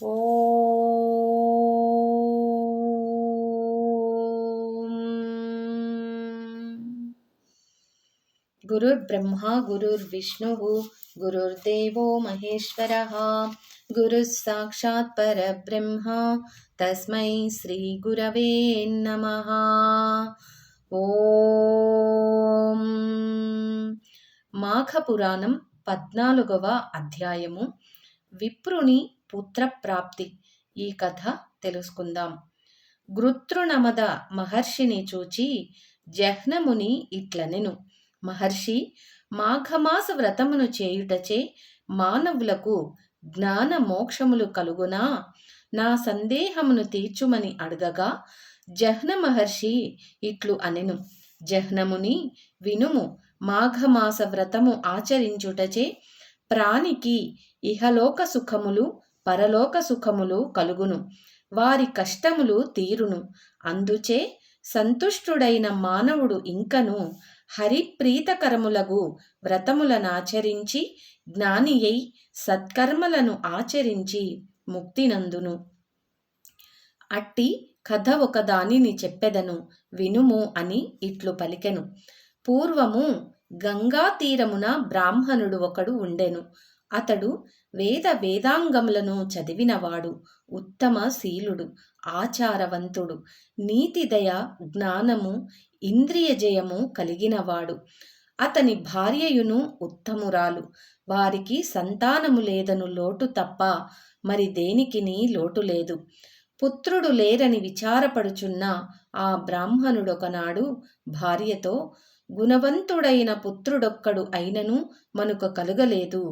ఓం గురుర్బ్రహ్మ గురుర్విష్ణుః గురుర్దేవో మహేశ్వరः గురుః సాక్షాత్ పరబ్రహ్మ తస్మై శ్రీ గురవే నమః. ఓం మాఘపురాణం 14వ అధ్యాయము విప్రుని పుత్రప్రాప్తి. ఈ కథ తెలుసుకుందాం. గృత్రునమద మహర్షిని చూచి జహ్నముని ఇట్లనెను: మహర్షి, మాఘమాస వ్రతమును చేయుటచే మానవులకు జ్ఞాన మోక్షములు కలుగునా? నా సందేహమును తీర్చుమని అడగగా జహ్న మహర్షి ఇట్లు అనెను: జహ్నముని, వినుము. మాఘమాస వ్రతము ఆచరించుటచే ప్రాణికి ఇహలోక సుఖములు పరలోక సుఖములు కలుగును, వారి కష్టములు తీరును. అందుచే సంతుష్టుడైన మానవుడు ఇంకను హరిప్రీతకరములగు వ్రతములనాచరించి జ్ఞానియై సత్కర్మలను ఆచరించి ముక్తినందును. అట్టి కథ ఒకదానిని చెప్పెదను, వినుము అని ఇట్లు పలికెను. పూర్వము గంగా తీరమున బ్రాహ్మణుడు ఒకడు ఉండెను. అతడు వేదాంగములను చదివినవాడు, ఉత్తమ శీలుడు, ఆచారవంతుడు, నీతిదయ జ్ఞానము ఇంద్రియ జయము కలిగినవాడు. అతని భార్యయును ఉత్తమురాలు. వారికి సంతానము లేదను లోటు తప్ప మరి దేనికిని లోటు లేదు. పుత్రుడు లేరని విచారపడుచున్న ఆ బ్రాహ్మణుడొకనాడు భార్యతో, గుణవంతుడైన పుత్రుడొక్కడు అయినను మనకు కలుగలేదు.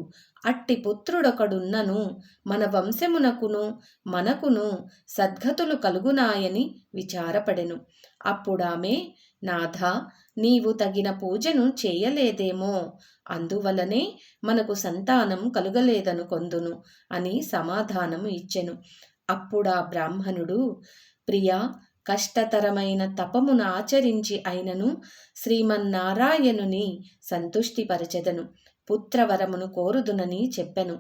అట్టి పుత్రుడొకడున్నను మన వంశమునకును మనకును సద్గతులు కలుగునాయని విచారపడెను. అప్పుడామె, నాథా, నీవు తగిన పూజను చేయలేదేమో, అందువలనే మనకు సంతానం కలుగలేదనుకొందును అని సమాధానము ఇచ్చెను. అప్పుడా బ్రాహ్మణుడు, ప్రియా, కష్టతరమైన తపమును ఆచరించి అయినను శ్రీమన్నారాయణుని సంతుష్టిపరచెదను, పుత్రవరమును కోరుదునని చెప్పెను.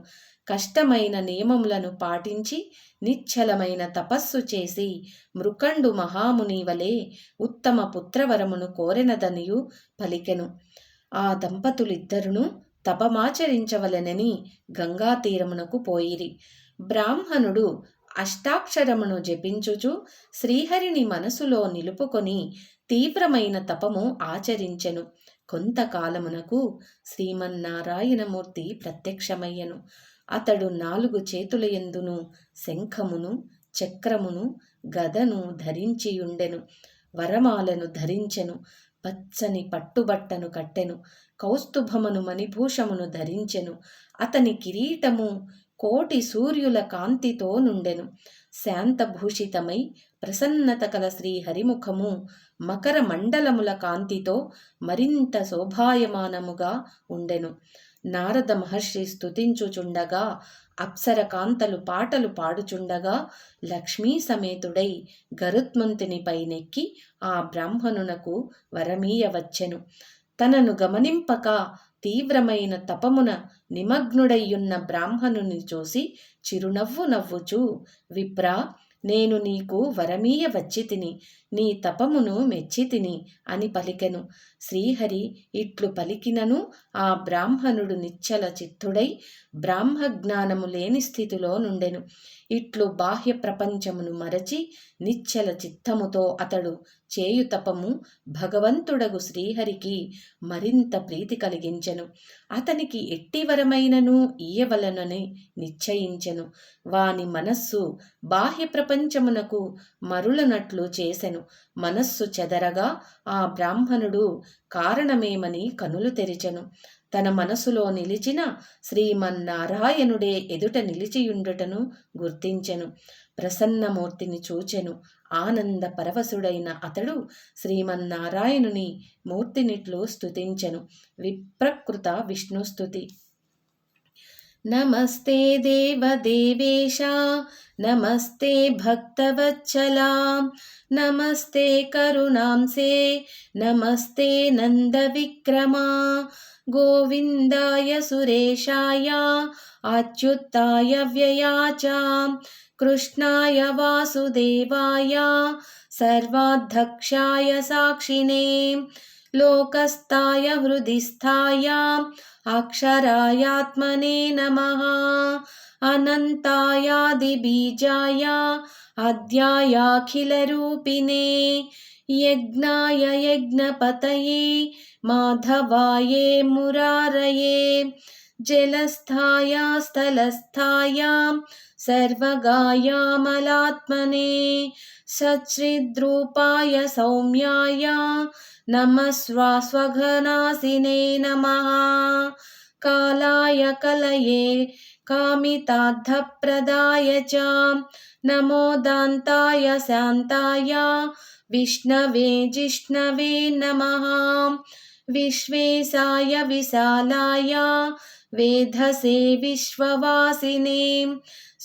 కష్టమైన నియమములను పాటించి నిశ్చలమైన తపస్సు చేసి మృకండు మహాముని వలె ఉత్తమ పుత్రవరమును కోరెనదనియు పలికెను. ఆ దంపతులిద్దరును తపమాచరించవలెనని గంగా తీరమునకు పోయిరి. బ్రాహ్మణుడు అష్టాక్షరమును జపించుచు శ్రీహరిని మనసులో నిలుపుకొని తీవ్రమైన తపము ఆచరించెను. కొంతకాలమునకు శ్రీమన్నారాయణమూర్తి ప్రత్యక్షమయ్యను. అతడు 4 చేతులయందును శంఖమును చక్రమును గదను ధరించియుండెను. వరమాలను ధరించెను. పచ్చని పట్టుబట్టను కట్టెను. కౌస్తుభమును మణిభూషమును ధరించెను. అతని కిరీటము కోటి సూర్యుల కాంతితో నుండెను. శాంతభూషితమై ప్రసన్నత కల శ్రీహరిముఖము మకర మండలముల కాంతితో మరింత శోభాయమానముగా ఉండెను. నారద మహర్షి స్తుతించుచుండగా, అప్సర కాంతలు పాటలు పాడుచుండగా లక్ష్మీ సమేతుడై గరుత్మంతునిపై నెక్కి ఆ బ్రాహ్మణునకు వరమీయవచ్చెను. తనను గమనింపక తీవ్రమైన తపమున నిమగ్నుడయ్యున్న బ్రాహ్మణుని చూసి చిరునవ్వు నవ్వుచూ, విప్రా, నేను నీకు వరమీయ వచ్చితిని, నీ తపమును మెచ్చితిని అని పలికెను. శ్రీహరి ఇట్లు పలికినను ఆ బ్రాహ్మణుడు నిశ్చల చిత్తుడై బ్రాహ్మజ్ఞానము లేని స్థితిలో నుండెను. ఇట్లు బాహ్య ప్రపంచమును మరచి నిశ్చల చిత్తముతో అతడు చేయు తపము భగవంతుడగు శ్రీహరికి మరింత ప్రీతి కలిగించెను. అతనికి ఎట్టి వరమైనను ఇయ్యవలనని నిశ్చయించెను. వాని మనస్సు బాహ్య ప్రపంచమునకు మరులనట్లు చేసెను. మనస్సు చెదరగా ఆ బ్రాహ్మణుడు కారణమేమని కనులు తెరిచెను. తన మనసులో నిలిచిన శ్రీమన్నారాయణుడే ఎదుట నిలిచియుండుటను గుర్తించెను. ప్రసన్నమూర్తిని చూచెను. ఆనంద పరవశుడైన అతడు శ్రీమన్నారాయణుని మూర్తినిట్లు స్తుతించెను. విప్రకృత విష్ణుస్తుతి. నమస్తే దేవదేవేశ, నమస్తే భక్తవత్సలా, నమస్తే కరుణాంసే, నమస్తే నందవిక్రమా, गोविन्दाय सुरेशाय अच्युताय व्ययाच कृष्णाय वासुदेवाय सर्वाध्यक्षाय साक्षिणे लोकस्थाय हृदिस्थाय अक्षरायात्मने नमः अनन्तायादिबीजाय अद्यायाखिलरूपिणे यज्ञाय यज्ञपतये माधवाये मुरारये जलस्थाय स्थलस्थाय सर्वगायामलात्मने सच्चिद्रूपाय सौम्याय नमः स्वघनासिने नमः कालाय कलये कामितार्थप्रदाय च नमो दान्ताय शान्ताय विष्णवे जिष्णवे नमः विश्वेशाय विशालाय वेधसे विश्ववासिने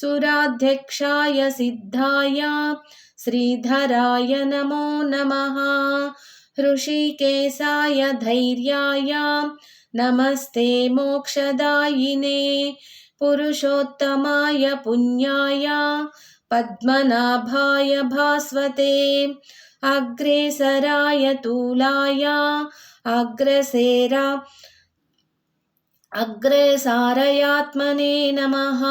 सुराध्यक्षाय सिद्धाय श्रीधराय नमो नमः ऋषिकेशाय धैर्याय नमस्ते मोक्षदायिने पुरुषोत्तमाय पुण्याय पद्मनाभाय भास्वते अग्रेसराय तूलाय अग्रेसारयात्मने नमः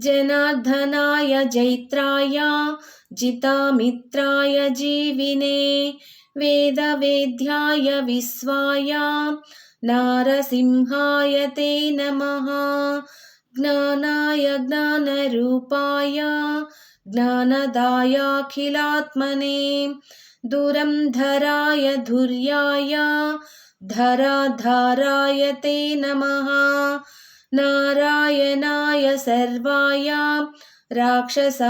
जनार्दनाय जैत्राय जितामित्राय जीविने वेदवेद्याय विश्वाय नारसिंहाय ते नमः ज्ञानाय ज्ञानरूपाय ज्ञानदायाखिलात्मने दुरंधराय धुर्याय धराधाराय ते नमः नारायणाय सर्वाय राक्षसानीकवैरिणे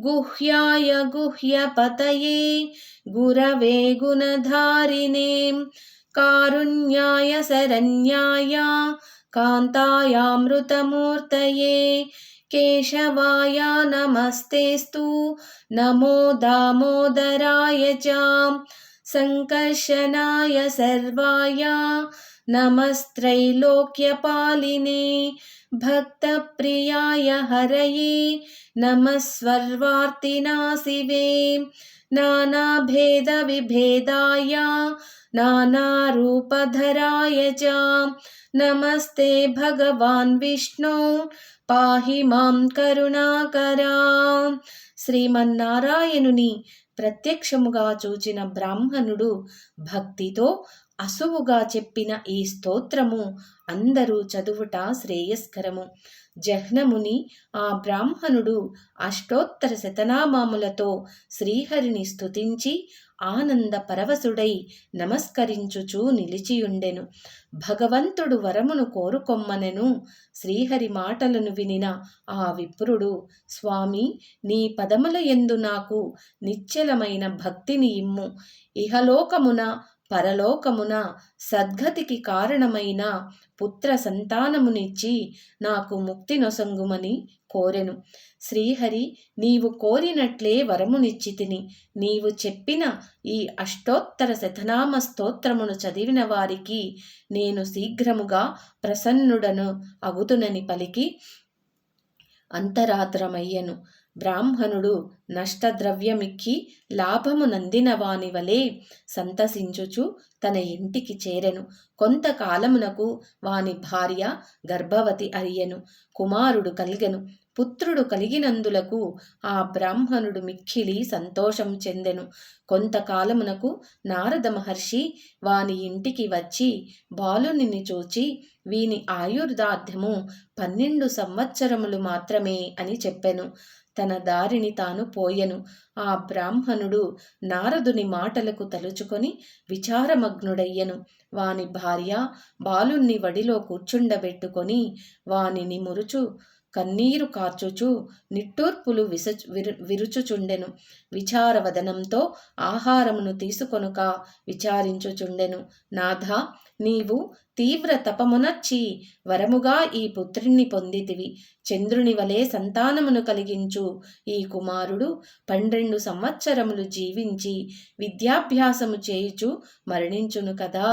गुह्याय गुह्यपतये गुरवे गुणधारिणे कारुण्याय शरण्याय कान्तायामृतमूर्तये केशवाय नमस्तेस्तु नमो दामोदराय च संकर्षणाय सर्वाय नमस्त्रैलोक्यपालिने भक्तप्रियाय हरये नमः सर्वार्तिनाशिवे नानाभेदविभेदाय नानारूपधराय च नमस्ते भगवान् विष्णु पाहि मां करुणाकरा శ్రీమన్నారాయణుని ప్రత్యక్షముగా చూచిన బ్రాహ్మణుడు భక్తితో అసువుగా చెప్పిన ఈ స్తోత్రము అందరూ చదువుట శ్రేయస్కరము. జహ్నముని ఆ బ్రాహ్మణుడు అష్టోత్తర శతనామాములతో శ్రీహరిని స్తుతించి ఆనంద పరవశుడై నమస్కరించుచూ నిలిచియుండెను. భగవంతుడు వరమును కోరుకొమ్మనెను. శ్రీహరి మాటలను వినిన ఆ విప్రుడు, స్వామి, నీ పదముల యందు నాకు నిశ్చలమైన భక్తిని ఇమ్ము. ఇహలోకమున పరలోకమున సద్గతికి కారణమైన పుత్ర సంతానమునిచ్చి నాకు ముక్తి నొసంగుమని కోరెను. శ్రీహరి, నీవు కోరినట్లే వరమునిచ్చితిని. నీవు చెప్పిన ఈ అష్టోత్తర శతనామ స్తోత్రమును చదివిన వారికి నేను శీఘ్రముగా ప్రసన్నుడను అగుతునని పలికి అంతరాత్రమయ్యను. బ్రాహ్మణుడు నష్టద్రవ్యమిక్కి లాభము నందిన వాని వలె సంతసించుచు తన ఇంటికి చేరెను. కొంతకాలమునకు వాని భార్య గర్భవతి అయ్యెను. కుమారుడు కలిగెను. పుత్రుడు కలిగినందులకు ఆ బ్రాహ్మణుడు మిక్కిలి సంతోషం చెందెను. కొంతకాలమునకు నారద మహర్షి వాని ఇంటికి వచ్చి బాలుని చూచి, వీని ఆయుర్దార్ఢ్యము 12 సంవత్సరములు మాత్రమే అని చెప్పెను. తన దారిని తాను పోయెను. ఆ బ్రాహ్మణుడు నారదుని మాటలకు తలుచుకొని విచారమగ్నుడయ్యెను. వాని భార్య బాలుణ్ణి వడిలో కూర్చుండబెట్టుకొని వానిని మురుచు కన్నీరు కార్చుచు నిట్టూర్పులు విరుచుచుండెను. విచారవదనంతో ఆహారమును తీసుకొనుక విచారించుచుండెను. నాథా, నీవు తీవ్ర తపమునర్చి వరముగా ఈ పుత్రుణ్ణి పొందితివి. చంద్రుని వలె సంతానమును కలిగించు ఈ కుమారుడు 12 సంవత్సరములు జీవించి విద్యాభ్యాసము చేయుచు మరణించును కదా.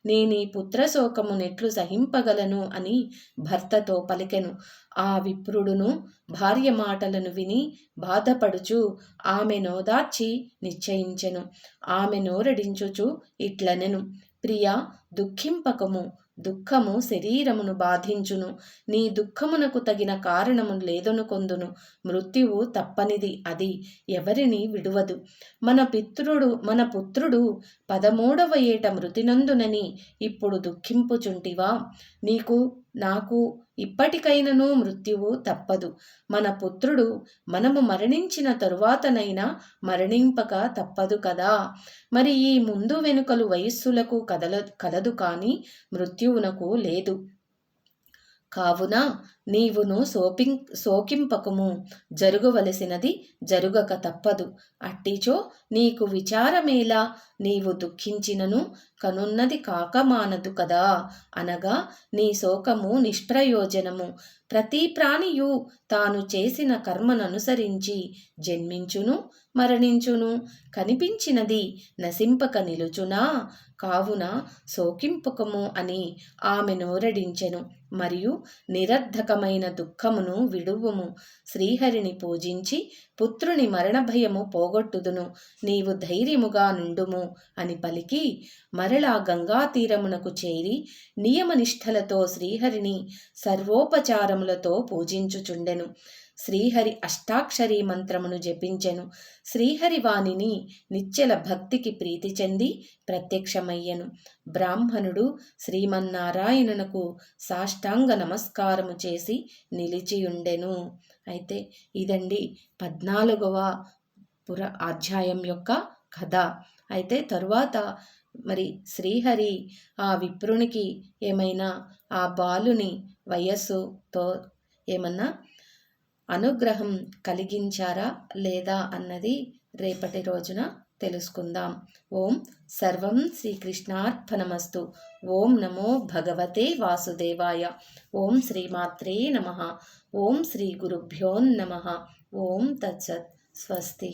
నేనీ పుత్రశోకము నెట్లు సహింపగలను అని భర్తతో పలికెను. ఆ విప్రుడును భార్య మాటలను విని బాధపడుచు ఆమె నోదార్చి నిశ్చయించెను. ఆమె నోరడించుచు ఇట్లనెను, ప్రియా, దుఃఖింపకము. దుఃఖము శరీరమును బాధించును. నీ దుఃఖమునకు తగిన కారణము లేదనుకొందును. మృత్యువు తప్పనిది, అది ఎవరిని విడువదు. మన పుత్రుడు 13వ ఏట మృతినందునని ఇప్పుడు దుఃఖింపుచుంటివా? నీకు నాకు ఇప్పటికైనను మృత్యువు తప్పదు. మన పుత్రుడు మనము మరణించిన తరువాతనైనా మరణింపక తప్పదు కదా. మరి ఈ ముందు వెనుకలు వయస్సులకు కలదు కాని మృత్యువునకు లేదు. కావున నీవును శోకింపకము. జరుగవలసినది జరుగక తప్పదు. అట్టిచో నీకు విచారమేలా? నీవు దుఃఖించినను కనున్నది కాక మానదు కదా. అనగా నీ శోకము నిష్ప్రయోజనము. ప్రతి ప్రాణియు తాను చేసిన కర్మననుసరించి జన్మించును, మరణించును. కనిపించినది నశింపక నిలుచునా? కావున శోకింపకము అని ఆమె నోరడించెను. మరియు నిరర్ధకమైన దుఃఖమును విడువుము. శ్రీహరిని పూజించి పుత్రుని మరణభయము పోగొట్టుదును. నీవు ధైర్యముగా నుండుము అని పలికి మరలా గంగా తీరమునకు చేరి నియమనిష్టలతో శ్రీహరిని సర్వోపచారములతో పూజించుచుండెను. శ్రీహరి అష్టాక్షరీ మంత్రమును జపించెను. శ్రీహరి వాణిని నిశ్చల భక్తికి ప్రీతి చెంది ప్రత్యక్షమయ్యెను. బ్రాహ్మణుడు శ్రీమన్నారాయణునకు సాష్టాంగ నమస్కారము చేసి నిలిచియుండెను. అయితే ఇదండి 14వ అధ్యాయం యొక్క కథ. అయితే తరువాత మరి శ్రీహరి ఆ విప్రునికి ఏమైనా ఆ బాలుని వయస్సుతో ఏమన్నా అనుగ్రహం కలిగించారా లేదా అన్నది రేపటి రోజున తెలుసుకుందాం. ఓం సర్వం శ్రీకృష్ణార్పణమస్తు. ఓం నమో భగవతే వాసుదేవాయ. ఓం శ్రీమాత్రే నమః. ఓం శ్రీ గురుభ్యో నమః. ఓం తత్సత్. స్వస్తి.